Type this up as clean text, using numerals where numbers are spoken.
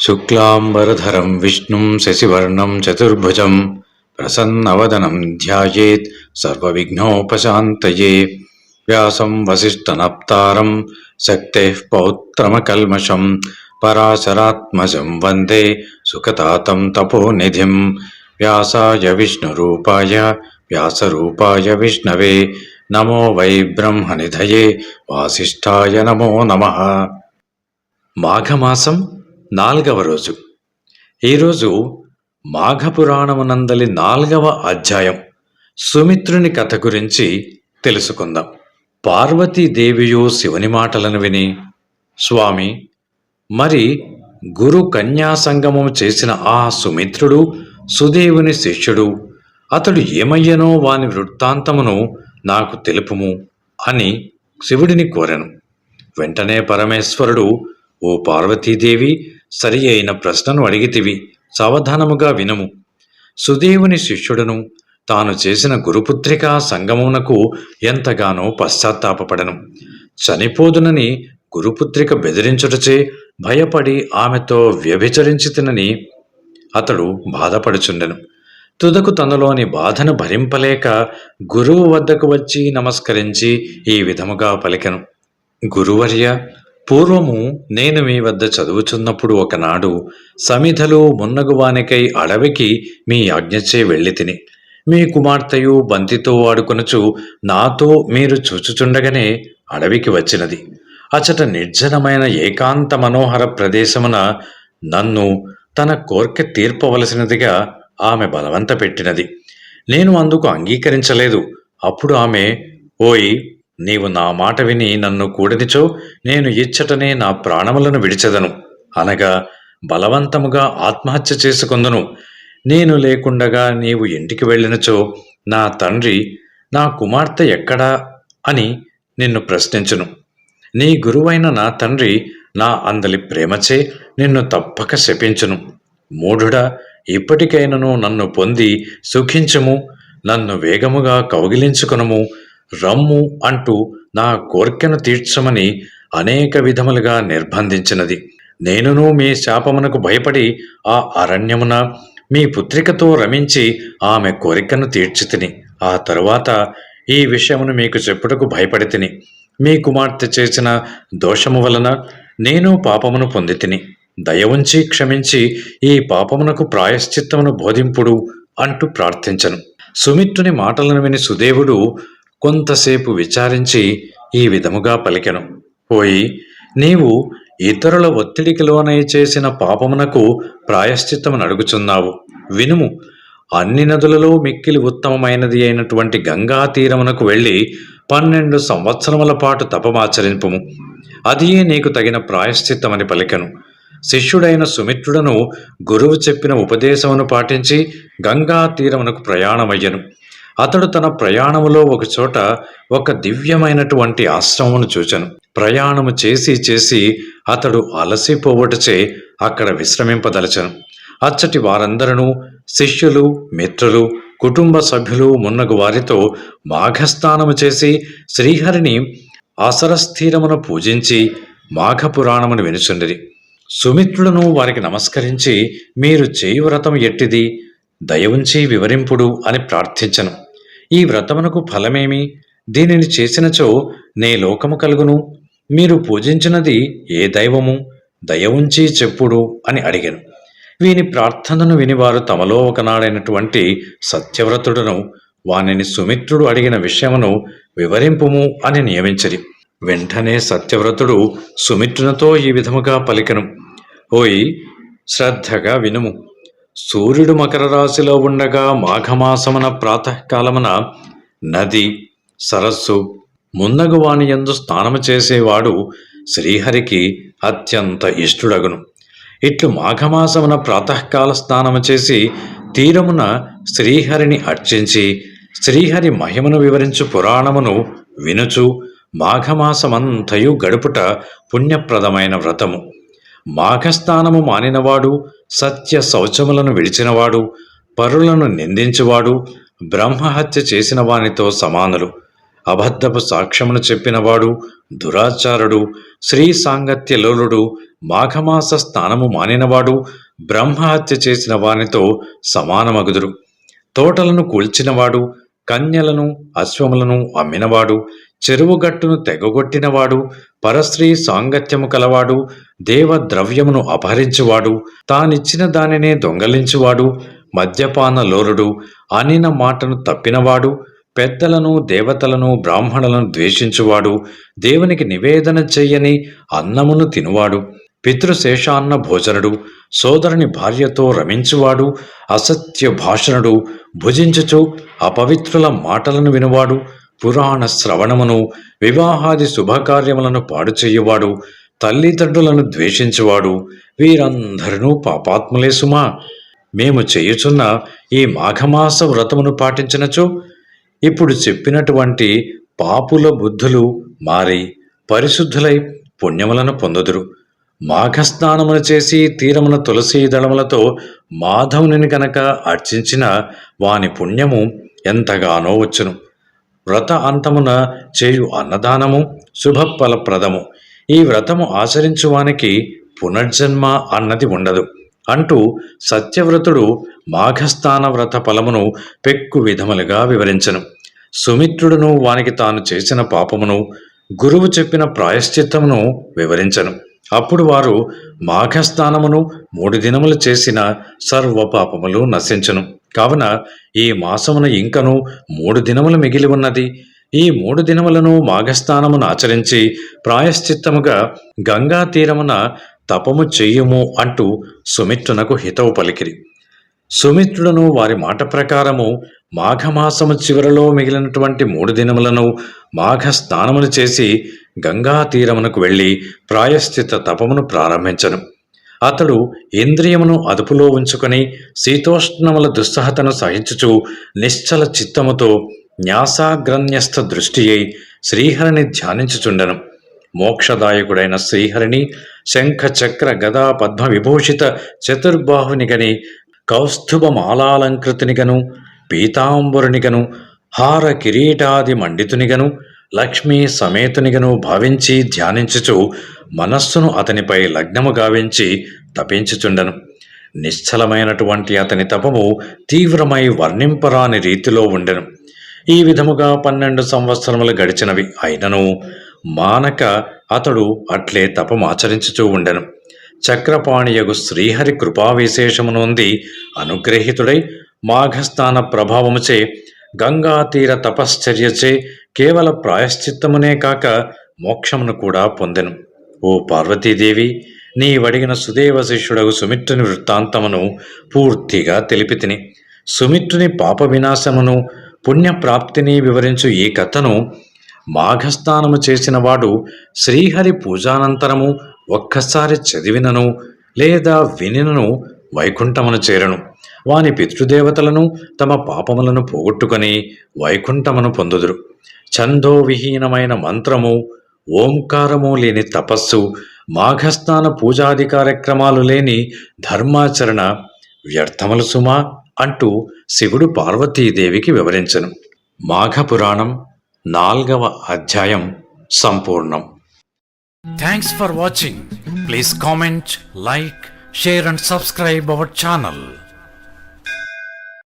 శుక్లాంబరధరం విష్ణుం శశివర్ణం చతుర్భుజం ప్రసన్నవదనం ధ్యాయేత్ సర్వవిఘ్నోపశాంతయే. వ్యాసం వసిష్ఠనప్తారం శక్తేః పౌత్రమకల్మషం పరాశరాత్మజం వందే సుఖతాతం తపోనిధిం. వ్యాసాయ విష్ణురూపాయ వ్యాసరూపాయ విష్ణవే నమో వై బ్రహ్మనిధయే వాసిష్ఠాయ నమో నమః. మాఘమాసం 4వ రోజు. ఈరోజు మాఘపురాణమునందలి 4వ అధ్యాయం సుమిత్రుని కథ గురించి తెలుసుకుందాం. పార్వతీదేవియు శివుని మాటలను విని, స్వామి, మరి గురు కన్యా సంగమము చేసిన ఆ సుమిత్రుడు సుదేవుని శిష్యుడు, అతడు ఏమయ్యనో వాని వృత్తాంతమును నాకు తెలుపుము అని శివుడిని కోరెను. వెంటనే పరమేశ్వరుడు, ఓ పార్వతీదేవి, సరి అయిన ప్రశ్నను అడిగితివి, సావధానముగా వినుము. సుదేవుని శిష్యుడను తాను చేసిన గురుపుత్రికా సంగమునకు ఎంతగానో పశ్చాత్తాపపడెను. చనిపోదునని గురుపుత్రిక బెదిరించుటచే భయపడి ఆమెతో వ్యభిచరించితినని అతడు బాధపడుచుండెను. తుదకు తనలోని బాధను భరింపలేక గురువు వద్దకు వచ్చి నమస్కరించి ఈ విధముగా పలికెను. గురువర్య, పూర్వము నేను మీ వద్ద చదువుచున్నప్పుడు ఒకనాడు సమిధలు మున్నగువానికై అడవికి మీ ఆజ్ఞచే వెళ్ళితిని. మీ కుమార్తెయు బంతితో ఆడుకొనుచు నాతో మీరు చూచుచుండగానే అడవికి వచ్చినది. అచట నిర్జనమైన ఏకాంత మనోహర ప్రదేశమున నన్ను తన కోర్కె తీర్పవలసినదిగా ఆమె బలవంత పెట్టినది. నేను అందుకు అంగీకరించలేదు. అప్పుడు ఆమె, ఓయ్, నీవు నా మాట విని నన్ను కూడనిచో నేను ఇచ్చటనే నా ప్రాణములను విడిచెదను, అనగా బలవంతముగా ఆత్మహత్య చేసుకొందును. నేను లేకుండగా నీవు ఇంటికి వెళ్ళినచో నా తండ్రి, నా కుమార్తె ఎక్కడా అని నిన్ను ప్రశ్నించును. నీ గురువైన నా తండ్రి నా అందలి ప్రేమచే నిన్ను తప్పక శపించును. మూఢుడా, ఇప్పటికైనను నన్ను పొంది సుఖించుము, నన్ను వేగముగా కౌగిలించుకొనుము, రమ్ము అంటూ నా కోర్కెను తీర్చమని అనేక విధములుగా నిర్బంధించినది. నేనును మీ శాపమునకు భయపడి ఆ అరణ్యమున మీ పుత్రికతో రమించి ఆమె కోరికను తీర్చితిని. ఆ తరువాత ఈ విషయమును మీకు చెప్పుటకు భయపడితిని. మీ కుమార్తె చేసిన దోషము వలన నేను పాపమును పొందితిని. దయ ఉంచి క్షమించి ఈ పాపమునకు ప్రాయశ్చిత్తమును బోధింపుడు అంటూ ప్రార్థించను. సుమిత్రుని మాటలను విని సుదేవుడు కొంతసేపు విచారించి ఈ విధముగా పలికెను. పోయి, నీవు ఇతరుల ఒత్తిడికి లోనై చేసిన పాపమునకు ప్రాయశ్చిత్తమును అడుగుచున్నావు. వినుము. అన్ని నదులలో మిక్కిలి ఉత్తమమైనది అయినటువంటి గంగా తీరమునకు వెళ్ళి 12 సంవత్సరముల పాటు తపమాచరింపుము. అదియే నీకు తగిన ప్రాయశ్చిత్తమని పలికెను. శిష్యుడైన సుమిత్రుడను గురువు చెప్పిన ఉపదేశమును పాటించి గంగా తీరమునకు ప్రయాణమయ్యను. అతడు తన ప్రయాణములో ఒకచోట ఒక దివ్యమైనటువంటి ఆశ్రమమును చూచెను. ప్రయాణము చేసి చేసి అతడు అలసిపోవటచే అక్కడ విశ్రమింపదలచెను. అచ్చటి వారందరూ శిష్యులు, మిత్రులు, కుటుంబ సభ్యులు మున్నగు వారితో మాఘస్నానము చేసి శ్రీహరిని ఆసరస్థీరమున పూజించి మాఘపురాణమును వినుచుండిరి. సుమిత్రుడును వారికి నమస్కరించి, మీరు చేయు వ్రతం ఎట్టిది, దయవుంచి వివరింపుడు అని ప్రార్థించను. ఈ వ్రతమునకు ఫలమేమి? దీనిని చేసినచో నే లోకము కలుగును. మీరు పూజించినది ఏ దైవము? దయవుంచి చెప్పుడు అని అడిగాను. వీని ప్రార్థనను వినివారు తమలో ఒకనాడైనటువంటి సత్యవ్రతుడును వానిని సుమిత్రుడు అడిగిన విషయమును వివరింపుము అని నియమించిరి. వెంటనే సత్యవ్రతుడు సుమిత్రునితో ఈ విధముగా పలికెను. ఓయ్, శ్రద్ధగా వినుము. సూర్యుడు మకర రాశిలో ఉండగా మాఘమాసమున ప్రాతకాలమున నది, సరస్సు మున్నగు వాని యందు స్నానము చేసేవాడు శ్రీహరికి అత్యంత ఇష్టుడగును. ఇట్లు మాఘమాసమున ప్రాతకాల స్నానము చేసి తీరమున శ్రీహరిని అర్చించి శ్రీహరి మహిమను వివరించు పురాణమును వినుచు మాఘమాసమంతయు గడుపుట పుణ్యప్రదమైన వ్రతము. మాఘస్నానము మానినవాడు, సత్య శౌచములను విడిచినవాడు, పరులను నిందించువాడు, బ్రహ్మహత్య చేసిన వానితో సమానులు. అబద్ధపు సాక్ష్యమును చెప్పినవాడు దురాచారుడు, శ్రీ సాంగత్యలోలుడు, మాఘమాస స్నానము మానినవాడు బ్రహ్మహత్య చేసిన వానితో సమానమగుదురు. తోటలను కూల్చినవాడు, కన్యలను అశ్వములను అమ్మినవాడు, చెరువుగట్టును తెగగొట్టినవాడు, పరస్త్రీ సాంగత్యము కలవాడు, దేవద్రవ్యమును అపహరించువాడు, తానిచ్చిన దానినే దొంగలించువాడు, మద్యపాన లోరుడు, అనిన మాటను తప్పినవాడు, పెద్దలను దేవతలను బ్రాహ్మణులను ద్వేషించువాడు, దేవునికి నివేదన చెయ్యని అన్నమును తినువాడు, పితృశేషాన్న భోజనుడు, సోదరుని భార్యతో రమించువాడు, అసత్య భాషణుడు, భుజించుచు అపవిత్రుల మాటలను వినువాడు, పురాణ శ్రవణమును వివాహాది శుభకార్యములను పాడు చెయ్యువాడు, తల్లిదండ్రులను ద్వేషించువాడు, వీరందరూ పాపాత్ములే సుమా. మేము చేయుచున్న ఈ మాఘమాస వ్రతమును పాటించినచో ఇప్పుడు చెప్పినటువంటి పాపుల బుద్ధులు మారి పరిశుద్ధులై పుణ్యములను పొందుదురు. మాఘస్నానమును చేసి తీరమున తులసీ దళములతో మాధవుని గనక అర్చించిన వాని పుణ్యము ఎంతగానో వచ్చును. వ్రత అంతమున చేయు అన్నదానము శుభఫలప్రదము. ఈ వ్రతము ఆచరించువానికి పునర్జన్మ అన్నది ఉండదు అంటూ సత్యవ్రతుడు మాఘస్నాన వ్రత ఫలమును పెక్కు విధములుగా వివరించను. సుమిత్రుడును వానికి తాను చేసిన పాపమును గురువు చెప్పిన ప్రాయశ్చిత్తమును వివరించను. అప్పుడు వారు మాఘస్నానమును 3 దినములు చేసిన సర్వ పాపములు నశించును. కావున ఈ మాసమున ఇంకను 3 దినములు మిగిలి ఉన్నది. ఈ 3 దినములను మాఘస్నానమును ఆచరించి ప్రాయశ్చిత్తముగా గంగా తీరమున తపము చెయ్యుము అంటూ సుమిత్రునకు హితవు పలికిరి. సుమిత్రుడును వారి మాట ప్రకారము మాఘమాసము చివరలో మిగిలినటువంటి 3 దినములను మాఘ స్నానములు చేసి గంగా తీరమునకు వెళ్ళి ప్రాయశ్చిత్త తపమును ప్రారంభించను. అతడు ఇంద్రియమును అదుపులో ఉంచుకొని శీతోష్ణముల దుస్సహతను సహించుచు నిశ్చల చిత్తముతో న్యాసాగ్రన్యస్థ దృష్టి అయి శ్రీహరిని ధ్యానించుచుండెను. మోక్షదాయకుడైన శ్రీహరిని శంఖ చక్ర గదా పద్మ విభూషిత చతుర్బాహునిగని, కౌస్తుభమాలాలంకృతునిగను, పీతాంబరునిగను, హార కిరీటాది మండితునిగను, లక్ష్మీ సమేతునిగను భావించి ధ్యానించుచు మనస్సును అతనిపై లగ్నము గావించి తపించుచుండెను. నిశ్చలమైనటువంటి అతని తపము తీవ్రమై వర్ణింపరాని రీతిలో ఉండెను. ఈ విధముగా 12 సంవత్సరములు గడిచినవి. అయినను మానక అతడు అట్లే తపమాచరించుచూ ఉండెను. చక్రపాణియగు శ్రీహరి కృపావిశేషమునుంది అనుగ్రహీతుడై మాఘస్నాన ప్రభావముచే గంగా తీర తపశ్చర్యచే కేవల ప్రాయశ్చిత్తమునే కాక మోక్షమును కూడా పొందెను. ఓ పార్వతీదేవి, నీవడిగిన సుదేవ శిష్యుడగు సుమిత్రుని వృత్తాంతమును పూర్తిగా తెలిపితిని. సుమిత్రుని పాప వినాశమును పుణ్యప్రాప్తిని వివరించు ఈ కథను మాఘస్నానము చేసిన వాడు శ్రీహరి పూజానంతరము ఒక్కసారి చదివినను లేదా వినినను వైకుంఠమును చేరను. వాని పితృదేవతలను తమ పాపములను పోగొట్టుకొని వైకుంఠమును పొందుదురు. ఛందోవిహీనమైన మంత్రము, ఓంకారము లేని తపస్సు, మాఘస్నాన పూజాది కార్యక్రమాలు లేని ధర్మాచరణ వ్యర్థములు సుమా అంటూ శివుడు పార్వతీదేవికి వివరించెను. మాఘపురాణం 4వ అధ్యాయం సంపూర్ణం. Thanks for watching. Please comment, like, share and subscribe our channel.